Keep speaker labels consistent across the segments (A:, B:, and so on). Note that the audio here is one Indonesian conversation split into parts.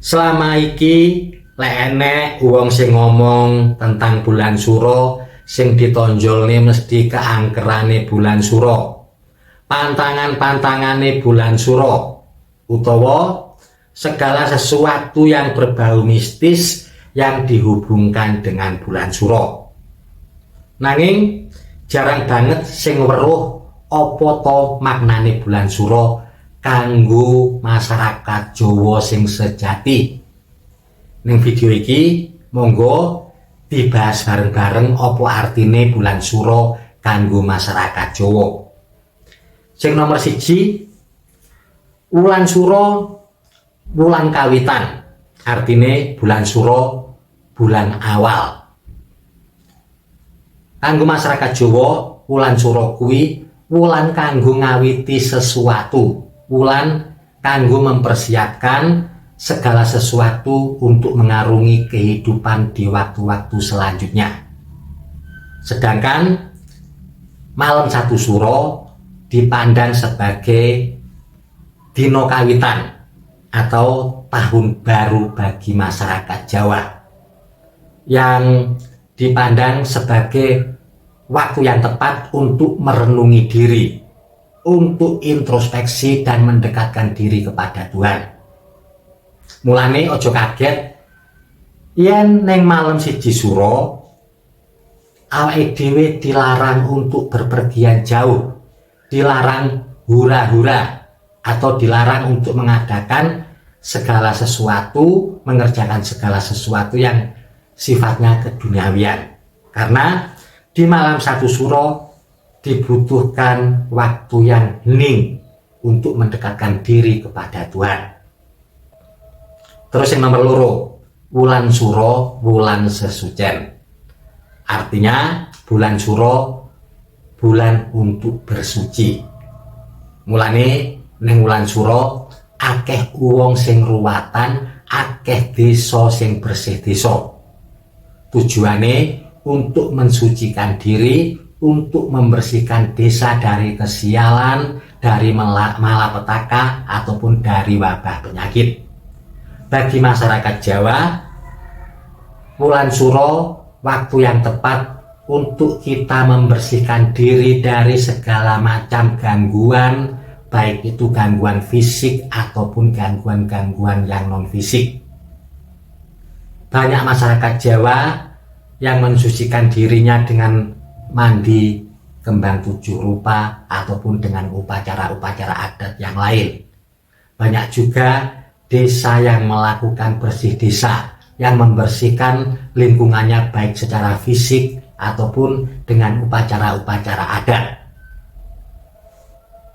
A: Selama iki lek enek wong sing ngomong tentang bulan suro, sing ditonjolne mesti keangkerane bulan suro, pantangan-pantangane bulan suro, utawa segala sesuatu yang berbau mistis yang dihubungkan dengan bulan suro. Nanging jarang banget sing weruh apa to maknane bulan suro kanggo masyarakat Jawa sing sejati. Ning video iki monggo dibahas bareng-bareng apa artine bulan suro kanggo masyarakat Jawa. Sing nomor 1, wulan suro wulan kawitan, artine bulan suro bulan awal. Kanggo masyarakat Jawa, wulan suro kuwi wulan kanggo ngawiti sesuatu, wulan kanggo mempersiapkan segala sesuatu untuk mengarungi kehidupan di waktu-waktu selanjutnya. Sedangkan malam 1 suro dipandang sebagai dino kawitan atau tahun baru bagi masyarakat Jawa, yang dipandang sebagai waktu yang tepat untuk merenungi diri, untuk introspeksi dan mendekatkan diri kepada Tuhan. Mulane ojo kaget yen neng malam 1 suro awake dhewe dilarang untuk berpergian jauh, dilarang hura-hura, atau dilarang untuk mengadakan segala sesuatu, mengerjakan segala sesuatu yang sifatnya keduniawian. Karena di malam 1 suro dibutuhkan waktu yang hening untuk mendekatkan diri kepada Tuhan. Terus yang nomor 2, wulan suro wulan sesucen. Artinya bulan suro bulan untuk bersuci. Mulane ning wulan suro akeh wong sing ruwatan, akeh desa sing bersih desa. Tujuane untuk mensucikan diri, untuk membersihkan desa dari kesialan, dari malapetaka ataupun dari wabah penyakit. Bagi masyarakat Jawa, wulan suro waktu yang tepat untuk kita membersihkan diri dari segala macam gangguan, baik itu gangguan fisik ataupun gangguan-gangguan yang non fisik. Banyak masyarakat Jawa yang mensucikan dirinya dengan mandi kembang 7 rupa ataupun dengan upacara-upacara adat yang lain. Banyak juga desa yang melakukan bersih desa, yang membersihkan lingkungannya baik secara fisik ataupun dengan upacara-upacara adat.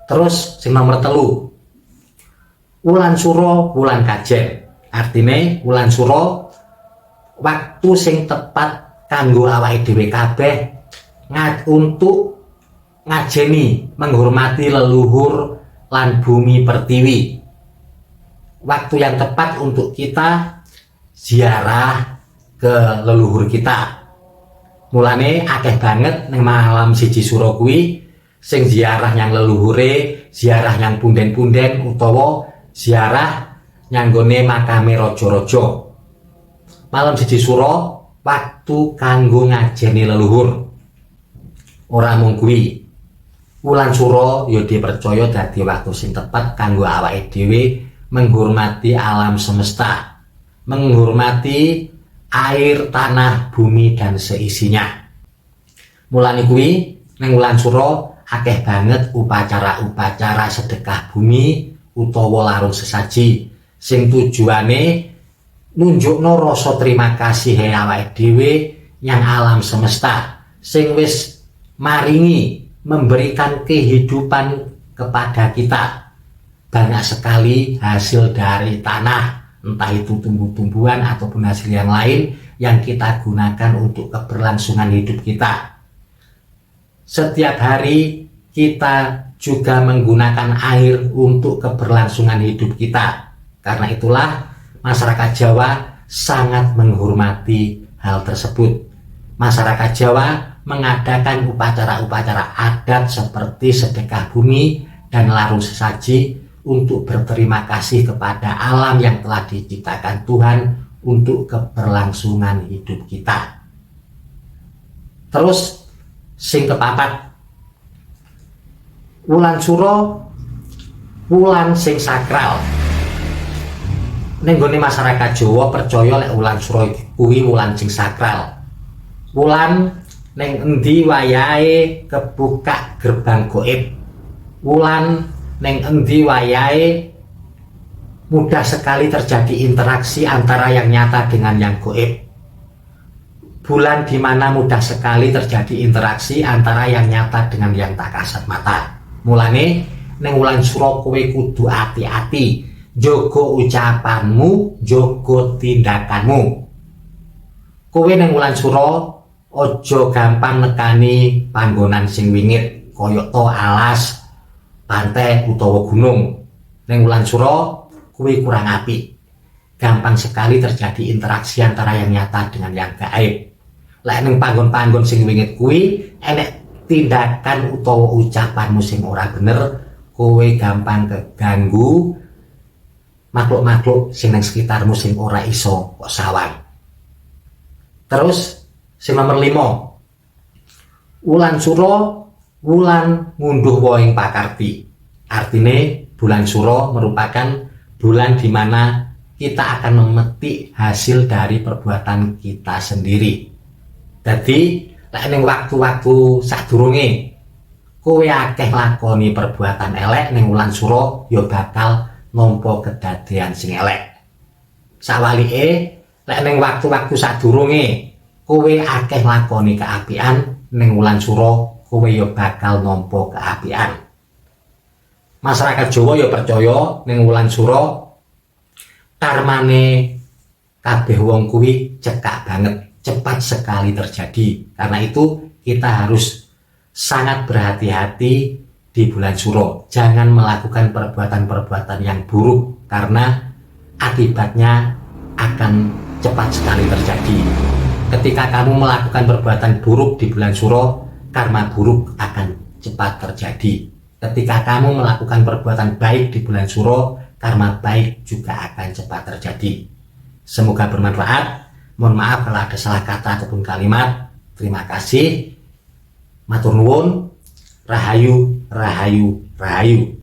A: Terus sing nomor 3, wulan suro wulan kajen. Artine wulan suro waktu sing tepat kanggo awake dhewe kabeh untuk ngajeni, menghormati leluhur lan bumi pertiwi. Waktu yang tepat untuk kita ziarah ke leluhur kita. Mulane akeh banget ning malam 1 suro kuwi sing ziarah yang leluhure, ziarah yang punden-punden, utawa ziarah nyanggone makame raja-raja. Malam 1 suro waktu kanggo ngajeni leluhur. Ora mung kuwi, wulan suro ya dipercaya dadi waktu sing tepat kanggo awake dhewe menghormati alam semesta, menghormati air, tanah, bumi dan seisinya. Mulane kuwi ning wulan suro akeh banget upacara-upacara sedekah bumi utawa larung sesaji sing tujuane nunjukno rasa terima kasih awake dhewe yang alam semesta sing wis maringi, memberikan kehidupan kepada kita. Banyak sekali hasil dari tanah, entah itu tumbuh-tumbuhan ataupun hasil yang lain yang kita gunakan untuk keberlangsungan hidup kita. Setiap hari kita juga menggunakan air untuk keberlangsungan hidup kita. Karena itulah masyarakat Jawa sangat menghormati hal tersebut. Masyarakat Jawa mengadakan upacara-upacara adat seperti sedekah bumi dan larung sesaji untuk berterima kasih kepada alam yang telah diciptakan Tuhan untuk keberlangsungan hidup kita. Terus sing kepapat, wulan suro wulan sing sakral. Ning gone masyarakat Jawa percaya lek wulan suro kuwi wulan sing sakral. Wulan ning endi wayahe kebuka gerbang gaib. Wulan ning endi wayahe mudah sekali terjadi interaksi antara yang nyata dengan yang gaib. Bulan di mana mudah sekali terjadi interaksi antara yang nyata dengan yang tak kasat mata. Mulane ning wulan suro kowe kudu ati-ati, jaga ucapanmu, jaga tindakanmu. Kowe ning wulan suro aja gampang nekani panggonan sing wingit kaya to alas, pantai utawa gunung. Ning wulan suro kuwi kurang apik. Gampang sekali terjadi interaksi antara yang nyata dengan yang gaib. Lek ning panggon-panggon sing wingit kuwi enek tindakan utawa ucapanmu sing ora bener, kowe gampang keganggu makhluk-makhluk sing nang sekitarmu sing ora iso kok sawang. Terus sing nomor 5, wulan suro wulan ngunduh woing pakarti. Artine bulan suro merupakan bulan di mana kita akan memetik hasil dari perbuatan kita sendiri. Jadi lek ning waktu-waktu sadurunge kowe akeh lakoni perbuatan elek ning wulan suro ya bakal nampa kedadean sing elek. Sawalike lek ning waktu-waktu sadurunge kowe akeh lakoni keapian ning wulan suro kowe ya bakal nampa keapian. Masyarakat Jawa ya percaya ning wulan suro karmane kabeh wong kuwi cekak banget, cepat sekali terjadi. Karena itu kita harus sangat berhati-hati di bulan suro. Jangan melakukan perbuatan-perbuatan yang buruk karena akibatnya akan cepat sekali terjadi. Ketika kamu melakukan perbuatan buruk di bulan suro, karma buruk akan cepat terjadi. Ketika kamu melakukan perbuatan baik di bulan suro, karma baik juga akan cepat terjadi. Semoga bermanfaat. Mohon maaf kalau ada salah kata ataupun kalimat. Terima kasih. Matur nuwun. Rahayu, rahayu, rahayu.